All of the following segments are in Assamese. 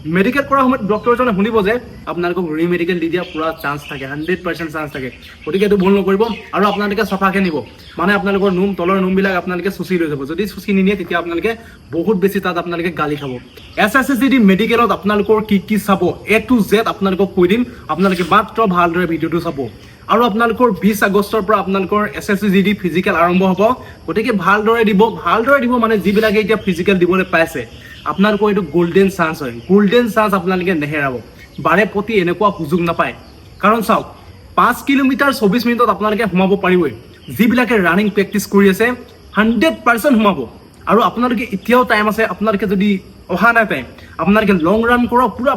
মেডিকেল কৰাৰ সময়ত ডক্টৰজনে শুনিব যে আপোনালোকক ৰিমেডিকেল দি দিয়া পুৰা চান্স থাকে, 100% চান্স থাকে। গতিকে এইটো ভুল নকৰিব আৰু আপোনালোকে চফাকৈ নিব। মানে আপোনালোকৰ তলৰ নোমবিলাক আপোনালোকে চুচি লৈ যাব। যদি চুচি নিনিয়ে তেতিয়া আপোনালোকে বহুত বেছি তাত আপোনালোকে গালি খাব। SSCD মেডিকেলত আপোনালোকৰ কি চাব A to Z আপোনালোকক কৈ দিম। আপোনালোকে মাত্ৰ ভালদৰে ভিডিঅ'টো চাব। আৰু আপোনালোকৰ 20 আগষ্টৰ পৰা আপোনালোকৰ SSCD ফিজিকেল আৰম্ভ হ'ব। গতিকে ভালদৰে দিব মানে যিবিলাকে এতিয়া ফিজিকেল দিবলৈ পাইছে আপোনালোকৰ এইটো গোল্ডেন চান্স হয়। গোল্ডেন চান্স আপোনালোকে নেহেৰাব। বাৰে প্ৰতি এনেকুৱা সুযোগ নাপায়। কাৰণ চাওক 5 কিলোমিটাৰ 24 মিনিটত আপোনালোকে সোমাব পাৰিবই। যিবিলাকে ৰানিং প্ৰেক্টিচ কৰি আছে 100% সোমাব। আৰু আপোনালোকে এতিয়াও টাইম আছে। আপোনালোকে যদি অহা নাই টাইম আপোনালোকে লং ৰান কৰক, পুৰা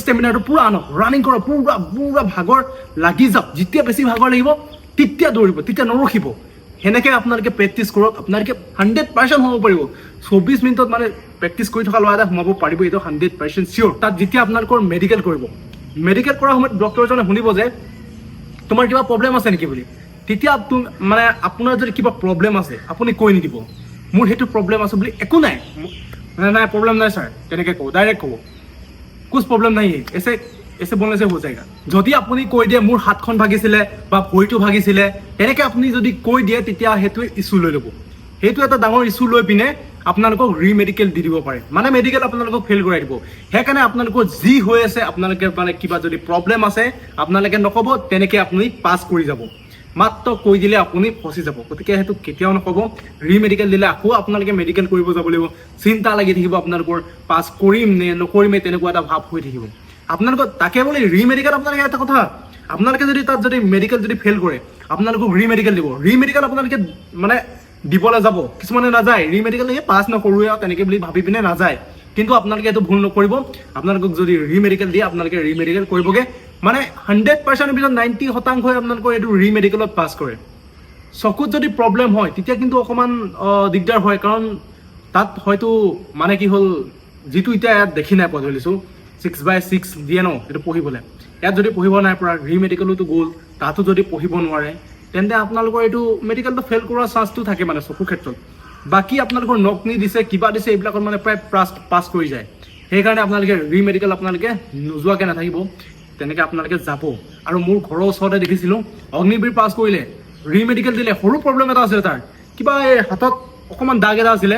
ষ্টেমিনাৰটো পুৰা আনক, ৰানিং কৰক, পুৰা ভাগৰ লাগি যাওক। যেতিয়া বেছি ভাগৰ লাগিব তেতিয়া দৌৰিব, তেতিয়া নৰখিব। সেনেকৈ আপোনালোকে প্ৰেক্টিচ কৰক। আপোনালোকে 100% সোমাব পাৰিব। 24 মিনিটত মানে প্ৰেক্টিচ কৰি থকা ল'ৰা এটা সোমাব পাৰিব, এইটো 100% চিয়'ৰ। তাত যেতিয়া আপোনালোকৰ মেডিকেল কৰিব, মেডিকেল কৰাৰ সময়ত ডক্টৰজনে শুনিব যে তোমাৰ কিবা প্ৰব্লেম আছে নেকি বুলি। তেতিয়া মানে আপোনাৰ যদি কিবা প্ৰব্লেম আছে আপুনি কৈ নিদিব মোৰ সেইটো প্ৰব্লেম আছে বুলি। একো নাই, নাই প্ৰব্লেম নাই ছাৰ, তেনেকৈ ক'ব, ডাইৰেক্ট ক'ব কুছ প্ৰব্লেম নাই, এছে বলনে সে হৈ যায়গা। যদি আপুনি কৈ দিয়ে মোৰ হাতখন ভাগিছিলে বা ভৰিটো ভাগিছিলে, তেনেকৈ আপুনি যদি কৈ দিয়ে তেতিয়া সেইটোৱে ইছ্যু লৈ ল'ব। সেইটো এটা ডাঙৰ ইছ্যু লৈ পিনে আপোনালোকক ৰিমেডিকেল দি দিব পাৰে, মানে মেডিকেল আপোনালোকক ফেইল কৰাই দিব। সেইকাৰণে আপোনালোকৰ যি হৈ আছে আপোনালোকে মানে কিবা যদি প্ৰব্লেম আছে আপোনালোকে নক'ব, তেনেকৈ আপুনি পাছ কৰি যাব। মাত্ৰ কৈ দিলে আপুনি ফচি যাব। গতিকে সেইটো কেতিয়াও নক'ব। ৰিমেডিকেল দিলে আকৌ আপোনালোকে মেডিকেল কৰিব যাব লাগিব। চিন্তা লাগি থাকিব আপোনালোকৰ, পাছ কৰিম নে নকৰিমেই তেনেকুৱা এটা ভাৱ হৈ থাকিব আপোনালোকৰ। তাকে বোলে ৰিমেডিকেল আপোনালোকে এটা কথা, আপোনালোকে যদি তাত যদি মেডিকেল যদি ফেইল কৰে আপোনালোকক ৰিমেডিকেল দিব। ৰিমেডিকেল আপোনালোকে মানে দিবলৈ যাব, কিছুমানে নাযায়। ৰিমেডিকেল পাছ নকৰোঁ আৰু তেনেকৈ বুলি ভাবি পিনে নাযায়। কিন্তু আপোনালোকে এইটো ভুল নকৰিব। আপোনালোকক যদি ৰিমেডিকেল দিয়ে আপোনালোকে ৰিমেডিকেল কৰিবগৈ। মানে 100%ৰ ভিতৰত 90% আপোনালোকৰ এইটো ৰিমেডিকেলত পাছ কৰে। চকুত যদি প্ৰব্লেম হয় তেতিয়া কিন্তু অকণমান দিগদাৰ হয়, কাৰণ তাত হয়তো মানে কি হ'ল, যিটো এতিয়া ইয়াত দেখি নাই পোৱা ধৰিছোঁ 6/6 দিয়ে ন সেইটো পঢ়িবলৈ। ইয়াত যদি পঢ়িব নাই পৰা, ৰিমেডিকেলতো গ'ল, তাতো যদি পঢ়িব নোৱাৰে, তেন্তে আপোনালোকৰ এইটো মেডিকেলটো ফেইল কৰাৰ চান্সটো থাকে মানে চকুৰ ক্ষেত্ৰত। বাকী আপোনালোকৰ নকনি দিছে, কিবা দিছে, এইবিলাকত মানে প্ৰায় পাছ কৰি যায়। সেইকাৰণে আপোনালোকে ৰিমেডিকেল আপোনালোকে নোযোৱাকৈ নাথাকিব, তেনেকৈ আপোনালোকে যাব। আৰু মোৰ ঘৰৰ ওচৰতে দেখিছিলোঁ অগ্নিবীৰ পাছ কৰিলে, ৰিমেডিকেল দিলে। সৰু প্ৰব্লেম এটা আছিলে তাৰ, কিবা এই হাতত অকণমান দাগ এটা আছিলে,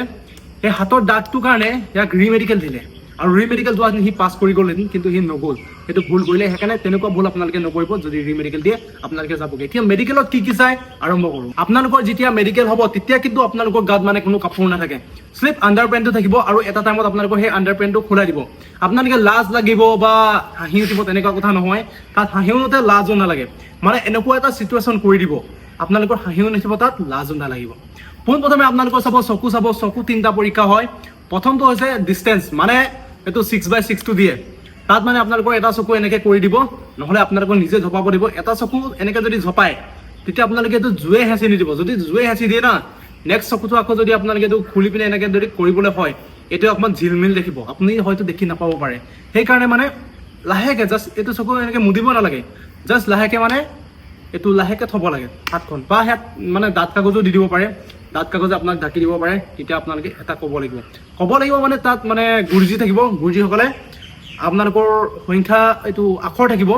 সেই হাতৰ দাগটোৰ কাৰণে ইয়াক ৰিমেডিকেল দিলে। আৰু ৰিমেডিকেল যোৱা সি পাছ কৰি গ'ল এদিন, কিন্তু সি নগ'ল। সেইটো ভুল কৰিলে। সেইকাৰণে তেনেকুৱা ভুল আপোনালোকে নকৰিব। যদি ৰিমেডিকেল দিয়ে আপোনালোকে যাবগৈ। এতিয়া মেডিকেলত কি চাই আৰম্ভ কৰোঁ। আপোনালোকৰ যেতিয়া মেডিকেল হ'ব তেতিয়া কিন্তু আপোনালোকৰ গাত মানে কোনো কাপোৰ নাথাকে, শ্লিপ আণ্ডাৰ পেণ্টটো থাকিব। আৰু এটা টাইমত আপোনালোকৰ সেই আণ্ডাৰ পেণ্টটো খোলাই দিব। আপোনালোকে লাজ লাগিব বা হাঁহি উঠিব তেনেকুৱা কথা নহয়। তাত হাঁহিও নুঠে, লাজো নালাগে। মানে এনেকুৱা এটা চিটুৱেশ্যন কৰি দিব আপোনালোকৰ হাঁহিও নুঠিব, তাত লাজো নালাগিব। পোনপ্ৰথমে আপোনালোকৰ চাব, চকু 3টা পৰীক্ষা হয়। প্ৰথমটো হৈছে ডিষ্টেঞ্চ, মানে এইটো 6/6টো দিয়ে। তাত মানে আপোনালোকৰ এটা চকু এনেকৈ কৰি দিব, নহ'লে আপোনালোকৰ নিজে ঝপাব দিব। এটা চকু এনেকৈ যদি ঝপায় তেতিয়া আপোনালোকে এইটো জুয়ে হেঁচি নিদিব। যদি জুয়ে হেঁচি দিয়ে না, নেক্সট চকুটো আকৌ যদি আপোনালোকে এইটো খুলি পিনে এনেকৈ যদি কৰিবলৈ হয়, এইটো অকণমান ঝিলমিল দেখিব, আপুনি হয়তো দেখি নাপাব পাৰে। সেইকাৰণে মানে লাহেকৈ জাষ্ট এইটো চকু এনেকৈ মুদিব নালাগে, জাষ্ট লাহেকৈ মানে এইটো লাহেকৈ থ'ব লাগে হাতখন। বা ইয়াত মানে দাঁত কাগজো দি দিব পাৰে, দাঁত কাগজে আপোনাক ঢাকি দিব পাৰে। তেতিয়া আপোনালোকে এটা ক'ব লাগিব মানে তাত মানে গুৰুজী থাকিব। গুৰুজীসকলে আপোনালোকৰ সংখ্যা এইটো আখৰ থাকিব,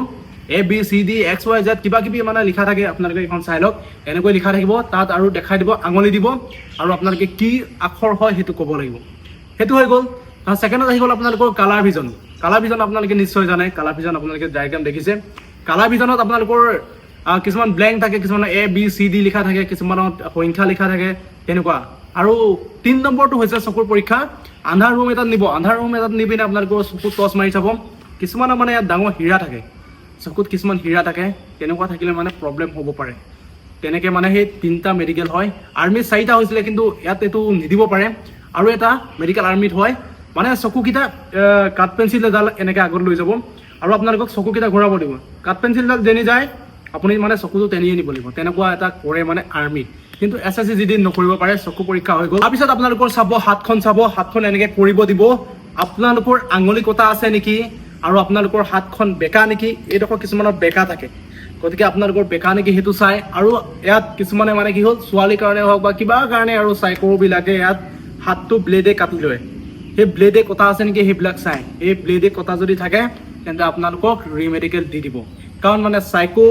ABCD XYZ কিবা কিবি মানে লিখা থাকে। আপোনালোকে এখন চাই লওক, এনেকৈ লিখা থাকিব তাত। আৰু দেখাই দিব, আঙুলি দিব, আৰু আপোনালোকে কি আখৰ হয় সেইটো ক'ব লাগিব। সেইটো হৈ গ'ল। ছেকেণ্ডত আহি গ'ল আপোনালোকৰ কালাৰ ভিজন। কালাৰ ভিজন আপোনালোকে নিশ্চয় জানে। কালাৰ ভিজন আপোনালোকে ডায়েগ্ৰাম দেখিছে। কালাৰ ভিজনত আপোনালোকৰ কিছুমান ব্লেংক থাকে, কিছুমানৰ ABCD লিখা থাকে, কিছুমানত সংখ্যা লিখা থাকে, তেনেকুৱা। আৰু 3 নম্বৰটো হৈছে চকুৰ পৰীক্ষা। আন্ধাৰ ৰুম এটাত নিব। আন্ধাৰ ৰুম এটাত নি পিনে আপোনালোকৰ চকুত টৰ্চ মাৰি চাব। কিছুমানৰ মানে ইয়াত ডাঙৰ হীৰা থাকে, চকুত কিছুমান হীৰা থাকে, তেনেকুৱা থাকিলে মানে প্ৰব্লেম হ'ব পাৰে। তেনেকৈ মানে সেই 3টা মেডিকেল হয়। আৰ্মিত 4টা হৈছিলে, কিন্তু ইয়াত এইটো নিদিব পাৰে। আৰু এটা মেডিকেল আৰ্মিত হয়, মানে চকুকেইটা কাঠ পেঞ্চিল এডাল এনেকৈ আগত লৈ যাব, আৰু আপোনালোকক চকুকেইটা ঘূৰাব দিব। কাঠ পেঞ্চিলডাল যেনি যায় আপুনি মানে চকুটো টানিয়ে নিব লাগিব। তেনেকুৱা এটা কৰে মানে আৰ্মিত। কিন্তু SSCD নকৰিব পাৰে। চকু পৰীক্ষা হৈ গ'ল। তাৰপিছত আপোনালোকৰ চাব, হাতখন এনেকৈ কৰিব দিব। আপোনালোকৰ আঙুলি কটা আছে নেকি, আৰু আপোনালোকৰ হাতখন বেকা নেকি, এইডোখৰ কিছুমানৰ বেকা থাকে। গতিকে আপোনালোকৰ বেকা নেকি সেইটো চাই। আৰু ইয়াত কিছুমানে মানে কি হ'ল, ছোৱালীৰ কাৰণে হওক বা কিবা কাৰণে আৰু চাই কৰোবিলাকে ইয়াত হাতটো ব্লেডে কাটি লয়। সেই ব্লেডে কটা আছে নেকি সেইবিলাক চাই, এই ব্লেডে কটা যদি থাকে তেন্তে আপোনালোকক ৰিমেডিকেল দি দিব। কাৰণ মানে চাইকো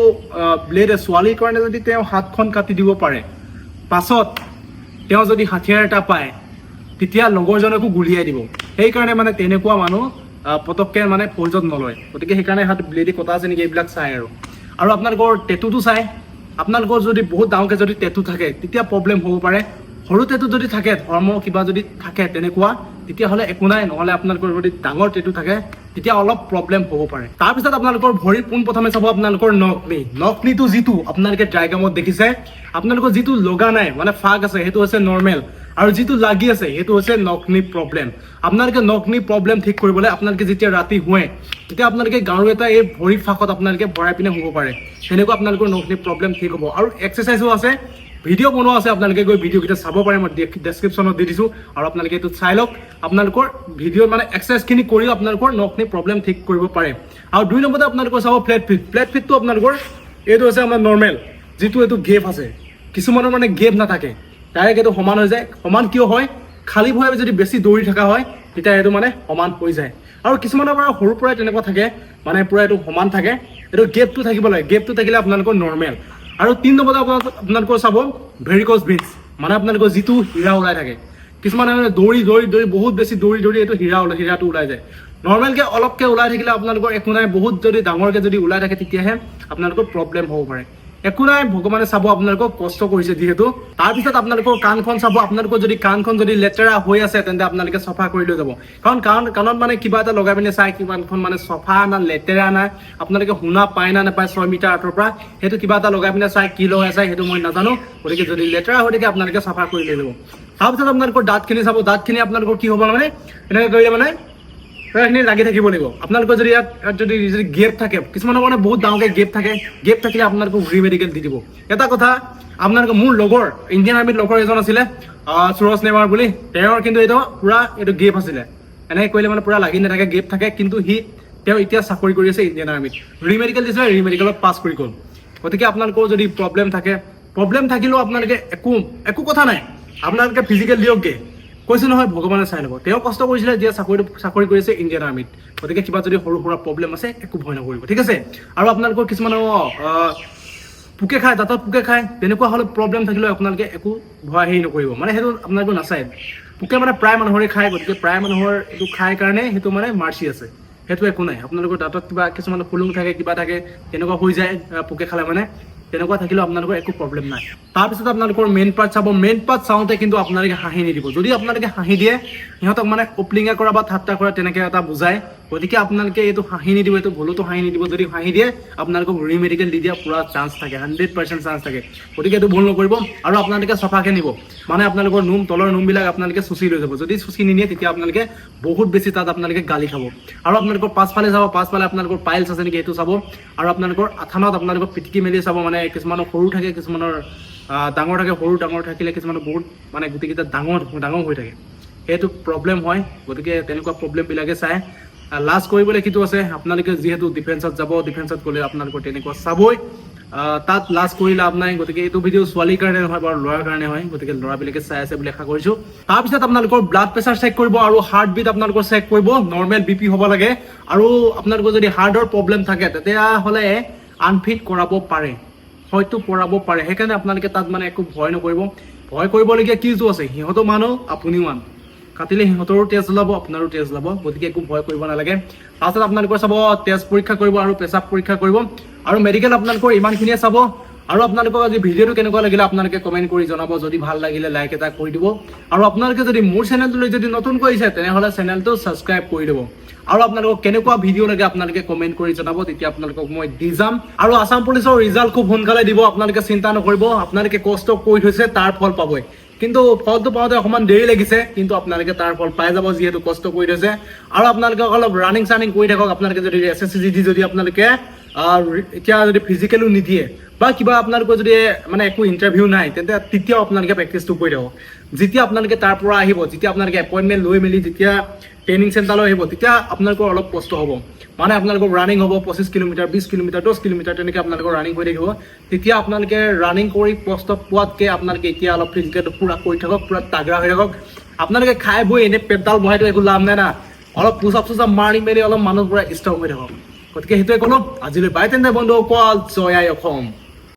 ব্লেডে ছোৱালীৰ কাৰণে যদি তেওঁ হাতখন কাটি দিব পাৰে, পাছত তেওঁ যদি হাথিয়াৰ এটা পায় তেতিয়া লগৰজনকো গুলিয়াই দিব। সেইকাৰণে মানে তেনেকুৱা মানুহ পটককৈ মানে প্ৰয়োজন নলয়। গতিকে সেইকাৰণে হাত ব্লেডে কটা আছে নেকি এইবিলাক চাই। আৰু আপোনালোকৰ টেটুটো চাই, আপোনালোকৰ যদি বহুত ডাঙৰকৈ যদি টেটু থাকে তেতিয়া প্ৰব্লেম হ'ব পাৰে। সৰু টেটু যদি থাকে, ধৰ্ম কিবা যদি থাকে তেনেকুৱা, তেতিয়াহ'লে একো নাই। নহ'লে আপোনালোকৰ যদি ডাঙৰ টেটু থাকে তেতিয়া অলপ প্ৰব্লেম হ'ব পাৰে। তাৰপিছত আপোনালোকৰ ভৰিৰ পোনপ্ৰথমে চাব আপোনালোকৰ নখনি। নখনিটো যিটো আপোনালোকে ডায়াগ্ৰামত দেখিছে, আপোনালোকৰ যিটো লগা নাই মানে ফাক আছে সেইটো হৈছে নৰ্মেল, আৰু যিটো লাগি আছে সেইটো হৈছে নখনি প্ৰব্লেম। আপোনালোকে নখনি প্ৰব্লেম ঠিক কৰিবলৈ আপোনালোকে যেতিয়া ৰাতি শুৱে তেতিয়া আপোনালোকে গাৰু এটা এই ভৰিৰ ফাকত আপোনালোকে ভৰাই পিনে শুব পাৰে। তেনেকুৱা আপোনালোকৰ নখনি প্ৰব্লেম ঠিক হ'ব। আৰু এক্সাৰচাইজো আছে, ভিডিঅ' বনোৱা আছে, আপোনালোকে গৈ ভিডিঅ'কেইটা চাব পাৰে, মই ডেছক্ৰিপশ্যনত দি দিছোঁ। আৰু আপোনালোকে এইটো চাই লওক, আপোনালোকৰ ভিডিঅ'ত মানে এক্সাৰচাইজখিনি কৰিও আপোনালোকৰ নখনি প্ৰব্লেম ঠিক কৰিব পাৰে। আৰু 2 নম্বৰতে আপোনালোকৰ চাব ফ্লেট ফিট। ফ্লেট ফিটটো আপোনালোকৰ এইটো হৈছে আমাৰ নৰ্মেল, যিটো এইটো গেপ আছে। কিছুমানৰ মানে গেপ নাথাকে, ডাইৰেক্ট এইটো সমান হৈ যায়। সমান কিয় হয়? খালী ভৰিৰে যদি বেছি দৌৰি থকা হয় তেতিয়া এইটো মানে সমান হৈ যায়। আৰু কিছুমানৰ পৰা সৰুৰ পৰাই তেনেকুৱা থাকে, মানে পূৰা এইটো সমান থাকে। এইটো গেপটো থাকিব লাগে, গেপটো থাকিলে আপোনালোকৰ নৰ্মেল। আৰু 3 নম্বৰতে আপোনালোকৰ চাব ভেৰিক'জ ভেইনছ, মানে আপোনালোকৰ যিটো হীৰা ওলাই থাকে। কিছুমানে মানে দৌৰি বহুত বেছি দৌৰি এইটো হীৰাটো ওলাই যায়। নৰ্মেলকৈ অলপকৈ ওলাই থাকিলে আপোনালোকৰ একো নাই, বহুত যদি ডাঙৰকৈ যদি ওলাই থাকে তেতিয়াহে আপোনালোকৰ প্ৰব্লেম হ'ব পাৰে। একো নাই, ভগৱানে চাব আপোনালোকক কষ্ট কৰিছে যিহেতু। তাৰপিছত আপোনালোকৰ কাণখন চাব। আপোনালোকৰ যদি কাণখন যদি লেতেৰা হৈ আছে তেন্তে আপোনালোকে চফা কৰি লৈ যাব। কাৰণ কাণত মানে কিবা এটা লগাই পিনে চাই কাণখন মানে চফা না লেতেৰা নাই, আপোনালোকে শুনা পায় না নাপায় 6 মিটাৰ আঁতৰ পৰা, সেইটো কিবা এটা লগাই পিনে চাই, কি লগাই চাই সেইটো মই নাজানো। গতিকে যদি লেতেৰা হৈ থাকে আপোনালোকে চাফা কৰি লৈ যাব। তাৰপিছত আপোনালোকৰ দাঁতখিনি চাব। দাঁতখিনি আপোনালোকৰ কি হ'ব মানে এনেকৈ কৰিলে মানে সেইখিনি লাগি থাকিব লাগিব। আপোনালোকৰ যদি ইয়াত যদি গেপ থাকে, কিছুমানৰ মানে বহুত ডাঙৰকৈ গেপ থাকে, গেপ থাকিলে আপোনালোকক ৰিমেডিকেল দি দিব। এটা কথা, আপোনালোকৰ মোৰ লগৰ ইণ্ডিয়ান আৰ্মিত লগৰ এজন আছিলে সুৰজ নেৱাৰ বুলি, তেওঁৰ কিন্তু এইটো পূৰা এইটো গেপ আছিলে। এনেকৈ কৰিলে মানে পূৰা লাগি নাথাকে, গেপ থাকে, কিন্তু তেওঁ এতিয়া চাকৰি কৰি আছে ইণ্ডিয়ান আৰ্মিত। ৰিমেডিকেল দিছিলে, ৰিমেডিকেলত পাছ কৰি গ'ল। গতিকে আপোনালোকৰ যদি প্ৰব্লেম থাকে, প্ৰব্লেম থাকিলেও আপোনালোকে একো কথা নাই, আপোনালোকে ফিজিকেল দিয়কগৈ। কৈছোঁ নহয়, ভগৱানে চাই ল'ব। তেওঁ কষ্ট কৰিছিলে, এতিয়া চাকৰি কৰি আছে ইণ্ডিয়ান আৰ্মিত। গতিকে কিবা যদি সৰু সুৰা প্ৰব্লেম আছে একো ভয় নকৰিব, ঠিক আছে। আৰু আপোনালোকৰ কিছুমানৰ পোকে খায়, দাঁতত পোকে খায়, তেনেকুৱা হ'লে প্ৰব্লেম থাকিলেও আপোনালোকে একো ভয় নকৰিব, মানে সেইটো আপোনালোকে নাচায়। পোকে মানে প্ৰায় মানুহৰে খায়, গতিকে প্ৰায় মানুহৰ এইটো খায় কাৰণে সেইটো মানে মাৰ্চি আছে, সেইটো একো নাই। আপোনালোকৰ দাঁতত কিবা কিছুমানৰ ফুলুং থাকে, কিবা থাকে, তেনেকুৱা হৈ যায় পোকে খালে মানে, তেনেকুৱা থাকিলেও আপোনালোকৰ একো প্ৰব্লেম নাই। তাৰপিছত আপোনালোকৰ মেইন পাৰ্ট চাব। মেইন পাৰ্ট চাওঁতে কিন্তু আপোনালোকে হাঁহি নিদিব। যদি আপোনালোকে হাঁহি দিয়ে সিহঁতক মানে উপলিঙা কৰা বা ঠাট্টা কৰা তেনেকৈ এটা বুজায়। গতিকে আপোনালোকে এইটো হাঁহি নিদিব, এইটো ভুলতো হাঁহি নিদিব। যদি হাঁহি দিয়ে আপোনালোকক ৰিমেডিকেল দি দিয়া পূৰা চান্স থাকে, 100% চান্স থাকে। গতিকে এইটো ভুল নকৰিব। আৰু আপোনালোকে চফাকৈ নিব, মানে আপোনালোকৰ তলৰ নোমবিলাক আপোনালোকে চুচি লৈ যাব। যদি চুচি নিনিয়ে তেতিয়া আপোনালোকে বহুত বেছি তাত আপোনালোকে গালি খাব। আৰু আপোনালোকৰ পাছফালে চাব, পাছফালে আপোনালোকৰ পাইলছ আছে নেকি সেইটো চাব। আৰু আপোনালোকৰ আঠানত আপোনালোকৰ পিটিকি মেলি চাব, মানে কিছুমানৰ সৰু থাকে, কিছুমানৰ ডাঙৰ থাকে। সৰু ডাঙৰ থাকিলে কিছুমানৰ বহুত মানে গোটেইকেইটা ডাঙৰ হৈ থাকে, সেইটো প্ৰব্লেম হয়। গতিকে তেনেকুৱা প্ৰব্লেমবিলাকে চাই লাষ্ট কৰিবলৈ কিটো আছে, আপোনালোকে যিহেতু ডিফেন্সত যাব, ডিফেন্সত গ'লে আপোনালোকৰ তেনেকুৱা চাবই, তাত লাষ্ট কৰি লাভ নাই। গতিকে এইটো ভিডিঅ' ছোৱালীৰ কাৰণে নহয় বাৰু, ল'ৰাৰ কাৰণে হয়। গতিকে ল'ৰাবিলাকে চাই আছে বুলি আশা কৰিছোঁ। তাৰপিছত আপোনালোকৰ ব্লাড প্ৰেছাৰ চেক কৰিব আৰু হাৰ্ট বিট আপোনালোকৰ চেক কৰিব। নৰ্মেল BP হ'ব লাগে। আৰু আপোনালোকৰ যদি হাৰ্টৰ প্ৰব্লেম থাকে তেতিয়াহ'লে আনফিট কৰাব পাৰে, হয়তো পৰাব পাৰে। সেইকাৰণে আপোনালোকে তাত মানে একো ভয় নকৰিব। ভয় কৰিবলগীয়া কিটো আছে, সিহঁতো মানুহ আপুনিও মানুহ, কাটিলে সিহঁতৰো তেজ ওলাব, আপোনাৰো তেজ ওলাব। গতিকে একো ভয় কৰিব নালাগে। তাৰপিছত আপোনালোকৰ চাব তেজ পৰীক্ষা কৰিব আৰু পেচাব পৰীক্ষা কৰিব। আৰু মেডিকেল আপোনালোকৰ ইমানখিনিয়ে চাব। আৰু আপোনালোকৰ আজি ভিডিঅ'টো কেনেকুৱা লাগিলে আপোনালোকে কমেণ্ট কৰি জনাব। যদি ভাল লাগিলে লাইক এটা কৰি দিব। আৰু আপোনালোকে যদি মোৰ চেনেলটোলৈ যদি নতুনকৈ আহিছে তেনেহ'লে চেনেলটো ছাবস্ক্ৰাইব কৰি দিব। আৰু আপোনালোকক কেনেকুৱা ভিডিঅ' লাগে আপোনালোকে কমেণ্ট কৰি জনাব, তেতিয়া আপোনালোকক মই দি যাম। আৰু আছাম পুলিচৰ ৰিজাল্ট খুব সোনকালে দিব, আপোনালোকে চিন্তা নকৰিব। আপোনালোকে কষ্ট কৰি থৈছে, তাৰ ফল পাবই। কিন্তু ফলটো পাওঁতে অকণমান দেৰি লাগিছে, কিন্তু আপোনালোকে তাৰ ফল পাই যাব যিহেতু কষ্ট কৰি থৈছে। আৰু আপোনালোকে অলপ ৰানিং কৰি থাকক। আপোনালোকে যদি SSC যদি আপোনালোকে এতিয়া যদি ফিজিকেলো নিদিয়ে বা কিবা আপোনালোকৰ যদি মানে একো ইণ্টাৰভিউ নাই, তেতিয়াও আপোনালোকে প্ৰেক্টিচটো কৰি থাকক। যেতিয়া আপোনালোকে তাৰ পৰা আহিব, যেতিয়া আপোনালোকে এপইণ্টমেণ্ট লৈ মেলি যেতিয়া ট্ৰেইনিং চেণ্টাৰলৈ আহিব, তেতিয়া আপোনালোকৰ অলপ কষ্ট হ'ব। মানে আপোনালোকৰ ৰানিং হ'ব 25 কিলোমিটাৰ, 20 কিলোমিটাৰ, 10 কিলোমিটাৰ, তেনেকৈ আপোনালোকৰ ৰানিং হৈ থাকিব। তেতিয়া আপোনালোকে ৰানিং কৰি কষ্ট পোৱাতকৈ আপোনালোকে এতিয়া অলপ ফিজিকেলটো পূৰা কৰি থাকক, পূৰা তাগৰা হৈ থাকক। আপোনালোকে খাই বৈ এনে পেটডাল বহাইতো একো লাভ নাই না অলপ পোচাপ চোচাপ মাৰি মেলি অলপ মানুহৰ পৰা ষ্ট্ৰং হৈ থাকক গতিকে সেইটোৱে ক'লো আজিলৈ বাই তেন্তে বন্ধুসকল জয় আই অসম